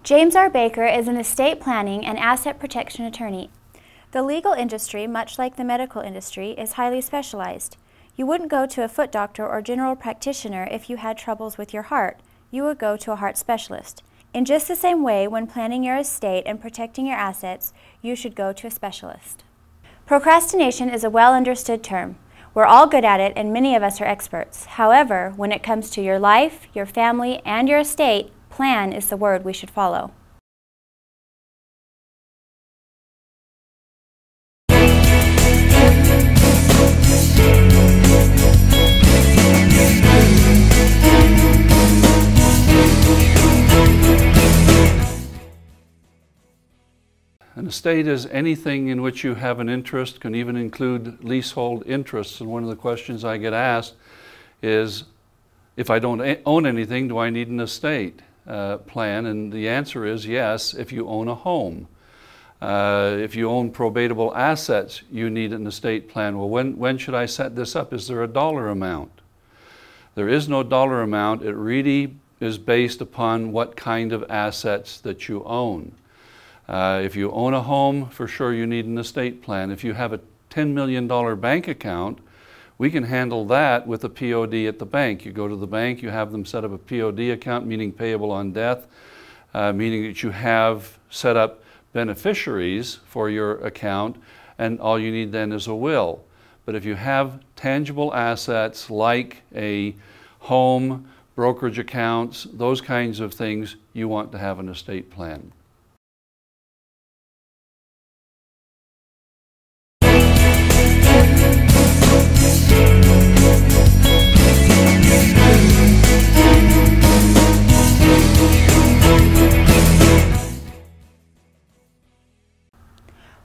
James R. Baker is an estate planning and asset protection attorney. The legal industry, much like the medical industry, is highly specialized. You wouldn't go to a foot doctor or general practitioner if you had troubles with your heart. You would go to a heart specialist. In just the same way, when planning your estate and protecting your assets, you should go to a specialist. Procrastination is a well-understood term. We're all good at it, and many of us are experts. However, when it comes to your life, your family, and your estate, plan is the word we should follow. An estate is anything in which you have an interest, can even include leasehold interests. And one of the questions I get asked is, if I don't own anything, do I need an estate plan? And the answer is yes, if you own a home. If you own probatable assets, you need an estate plan. Well, when should I set this up? Is there a dollar amount? There is no dollar amount. It really is based upon what kind of assets that you own. If you own a home, for sure you need an estate plan. If you have a $10 million bank account, we can handle that with a POD at the bank. You go to the bank, you have them set up a POD account, meaning payable on death, meaning that you have set up beneficiaries for your account, and all you need then is a will. But if you have tangible assets like a home, brokerage accounts, those kinds of things, you want to have an estate plan.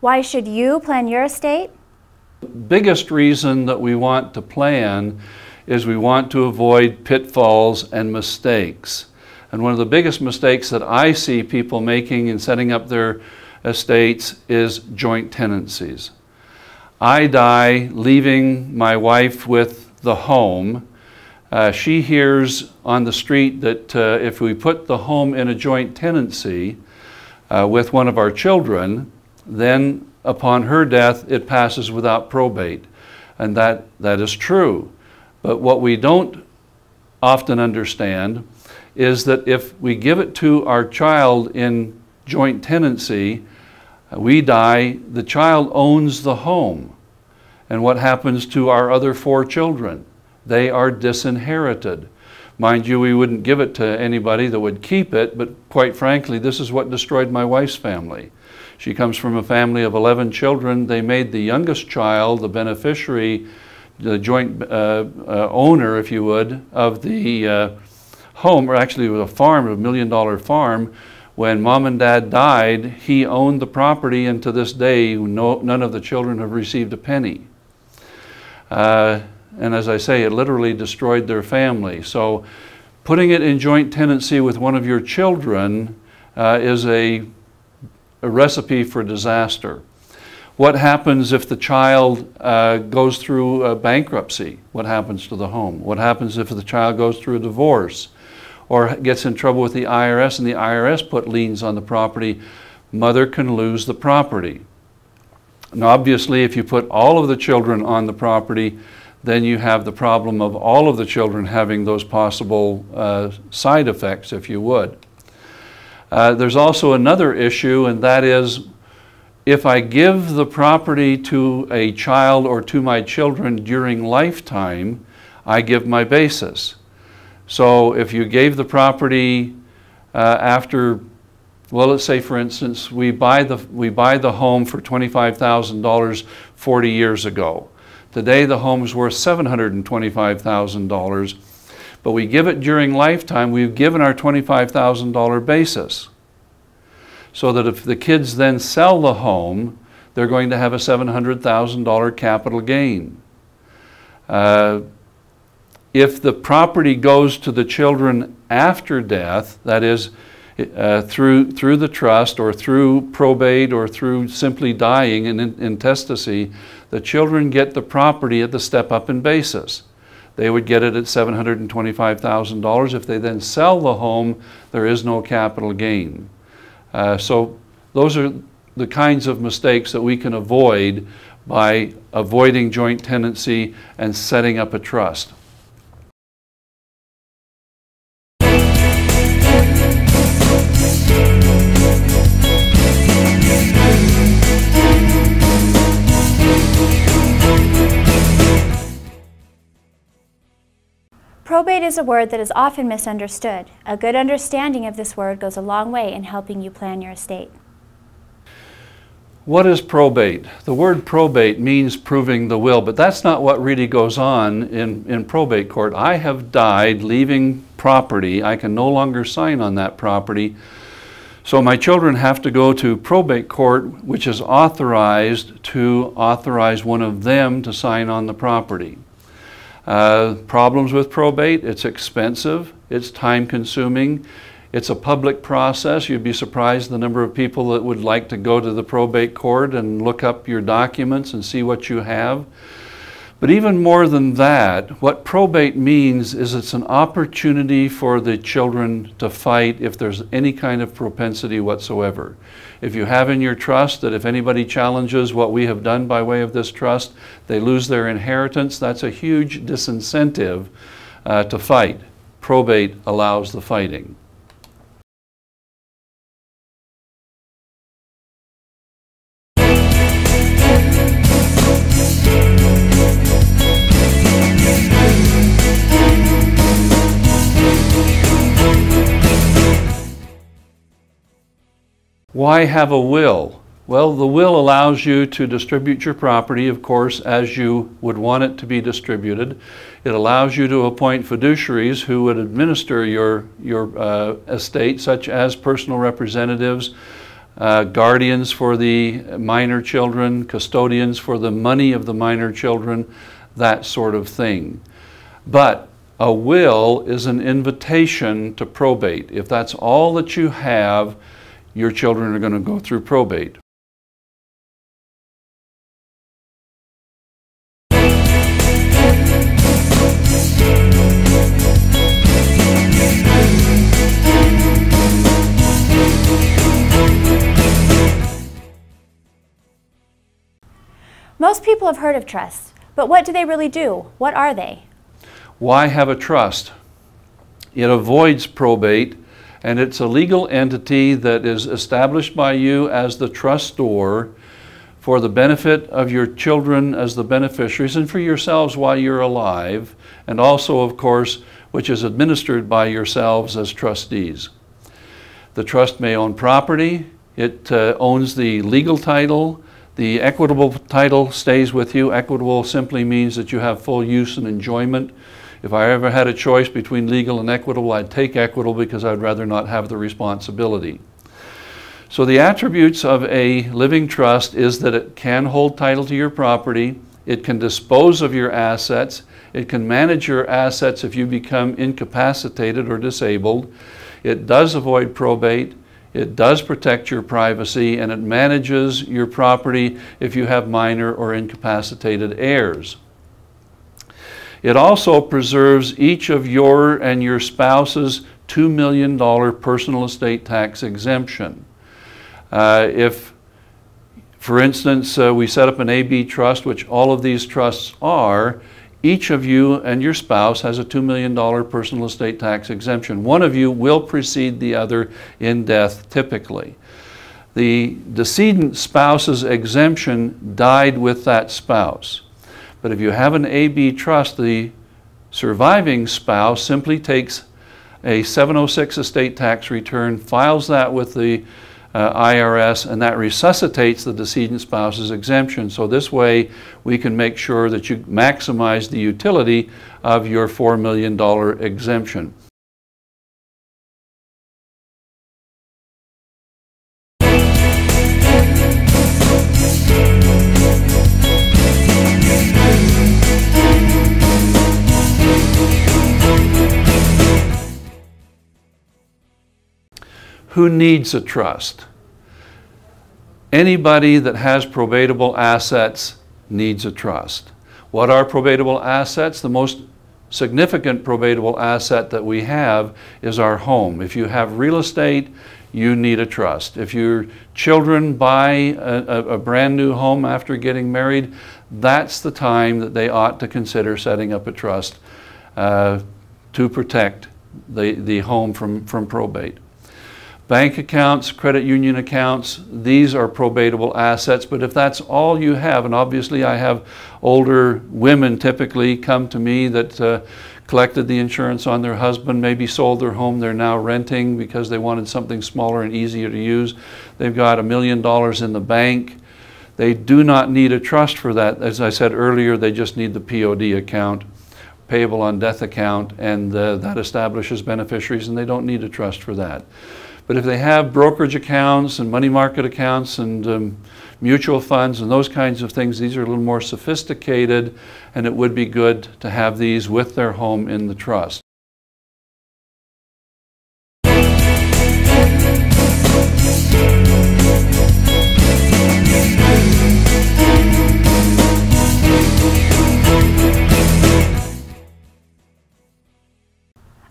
Why should you plan your estate? The biggest reason that we want to plan is we want to avoid pitfalls and mistakes. And one of the biggest mistakes that I see people making in setting up their estates is joint tenancies. I die leaving my wife with the home. She hears on the street that if we put the home in a joint tenancy with one of our children, then upon her death it passes without probate. And that is true. But what we don't often understand is that if we give it to our child in joint tenancy, we die, the child owns the home. And what happens to our other 4 children? They are disinherited. Mind you, we wouldn't give it to anybody that would keep it, but quite frankly, this is what destroyed my wife's family. She comes from a family of 11 children. They made the youngest child the beneficiary, the joint owner, if you would, of the home, or actually it was a farm, a $1 million farm. When mom and dad died, he owned the property, and to this day, none of the children have received a penny. And as I say, it literally destroyed their family. So putting it in joint tenancy with one of your children is a recipe for disaster. What happens if the child goes through bankruptcy? What happens to the home? What happens if the child goes through a divorce or gets in trouble with the IRS and the IRS put liens on the property? Mother can lose the property. Now obviously, if you put all of the children on the property, then you have the problem of all of the children having those possible side effects, if you would. There's also another issue, and that is, if I give the property to a child or to my children during lifetime, I give my basis. So if you gave the property after, well, let's say for instance, we buy the home for $25,000 40 years ago. Today the home is worth $725,000. But we give it during lifetime, we've given our $25,000 basis. So that if the kids then sell the home, they're going to have a $700,000 capital gain. If the property goes to the children after death, that is through the trust or through probate or through simply dying in intestacy, the children get the property at the step-up in basis. They would get it at $725,000. If they then sell the home, there is no capital gain. So those are the kinds of mistakes that we can avoid by avoiding joint tenancy and setting up a trust. Probate is a word that is often misunderstood. A good understanding of this word goes a long way in helping you plan your estate. What is probate? The word probate means proving the will, but that's not what really goes on in probate court. I have died leaving property. I can no longer sign on that property. So my children have to go to probate court, which is authorized to authorize one of them to sign on the property. Problems with probate: it's expensive, it's time consuming, it's a public process. You'd be surprised the number of people that would like to go to the probate court and look up your documents and see what you have. But even more than that, what probate means is it's an opportunity for the children to fight if there's any kind of propensity whatsoever. If you have in your trust that if anybody challenges what we have done by way of this trust, they lose their inheritance, that's a huge disincentive to fight. Probate allows the fighting. Why have a will? Well, the will allows you to distribute your property, of course, as you would want it to be distributed. It allows you to appoint fiduciaries who would administer your estate, such as personal representatives, guardians for the minor children, custodians for the money of the minor children, that sort of thing. But a will is an invitation to probate. If that's all that you have, your children are going to go through probate. Most people have heard of trusts, but what do they really do? What are they? Why have a trust? It avoids probate, and it's a legal entity that is established by you as the trustor for the benefit of your children as the beneficiaries and for yourselves while you're alive, and also, of course, which is administered by yourselves as trustees. The trust may own property. It owns the legal title. The equitable title stays with you. Equitable simply means that you have full use and enjoyment. If I ever had a choice between legal and equitable, I'd take equitable because I'd rather not have the responsibility. So the attributes of a living trust is that it can hold title to your property, it can dispose of your assets, it can manage your assets if you become incapacitated or disabled, it does avoid probate, it does protect your privacy, and it manages your property if you have minor or incapacitated heirs. It also preserves each of your and your spouse's $2 million personal estate tax exemption. If, for instance, we set up an AB trust, which all of these trusts are, each of you and your spouse has a $2 million personal estate tax exemption. One of you will precede the other in death, typically. The decedent spouse's exemption died with that spouse. But if you have an AB trust, the surviving spouse simply takes a 706 estate tax return, files that with the IRS, and that resuscitates the decedent spouse's exemption. So this way we can make sure that you maximize the utility of your $4 million exemption. Who needs a trust? Anybody that has probatable assets needs a trust. What are probatable assets? The most significant probatable asset that we have is our home. If you have real estate, you need a trust. If your children buy a brand new home after getting married, that's the time that they ought to consider setting up a trust to protect the home from probate. Bank accounts, credit union accounts, these are probatable assets, but if that's all you have, and obviously I have older women typically come to me that collected the insurance on their husband, maybe sold their home, they're now renting because they wanted something smaller and easier to use. They've got $1 million in the bank. They do not need a trust for that. As I said earlier, they just need the POD account, payable on death account, and that establishes beneficiaries, and they don't need a trust for that. But if they have brokerage accounts and money market accounts and mutual funds and those kinds of things, these are a little more sophisticated, and it would be good to have these with their home in the trust.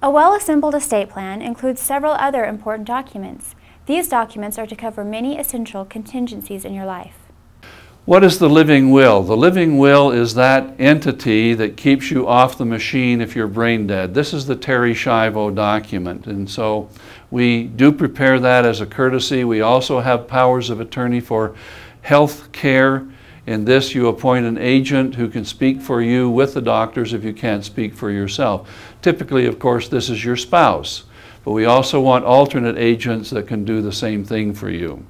A well-assembled estate plan includes several other important documents. These documents are to cover many essential contingencies in your life. What is the living will? The living will is that entity that keeps you off the machine if you're brain dead. This is the Terry Schiavo document, and so we do prepare that as a courtesy. We also have powers of attorney for health care. In this, you appoint an agent who can speak for you with the doctors if you can't speak for yourself. Typically, of course, this is your spouse, but we also want alternate agents that can do the same thing for you.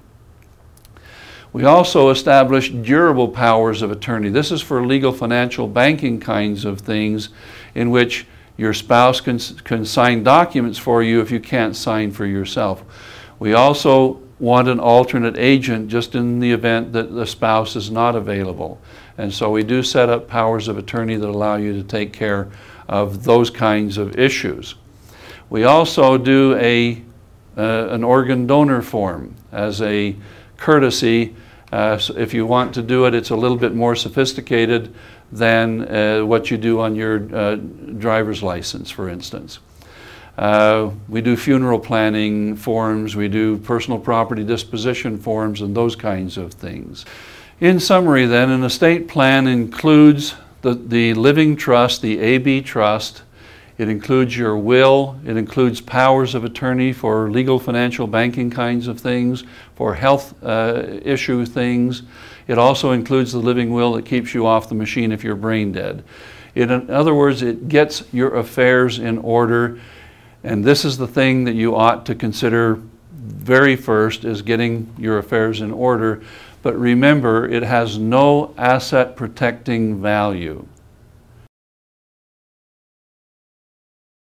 We also establish durable powers of attorney. This is for legal, financial, banking kinds of things in which your spouse can sign documents for you if you can't sign for yourself. We also want an alternate agent just in the event that the spouse is not available. And so we do set up powers of attorney that allow you to take care of those kinds of issues. We also do an organ donor form as a courtesy. So if you want to do it, it's a little bit more sophisticated than what you do on your driver's license, for instance. We do funeral planning forms, we do personal property disposition forms, and those kinds of things. In summary then, an estate plan includes the living trust, the AB trust. It includes your will. It includes powers of attorney for legal, financial, banking kinds of things, for health issue things. It also includes the living will that keeps you off the machine if you're brain dead. In other words, it gets your affairs in order. And this is the thing that you ought to consider very first, is getting your affairs in order. But remember, it has no asset protecting value.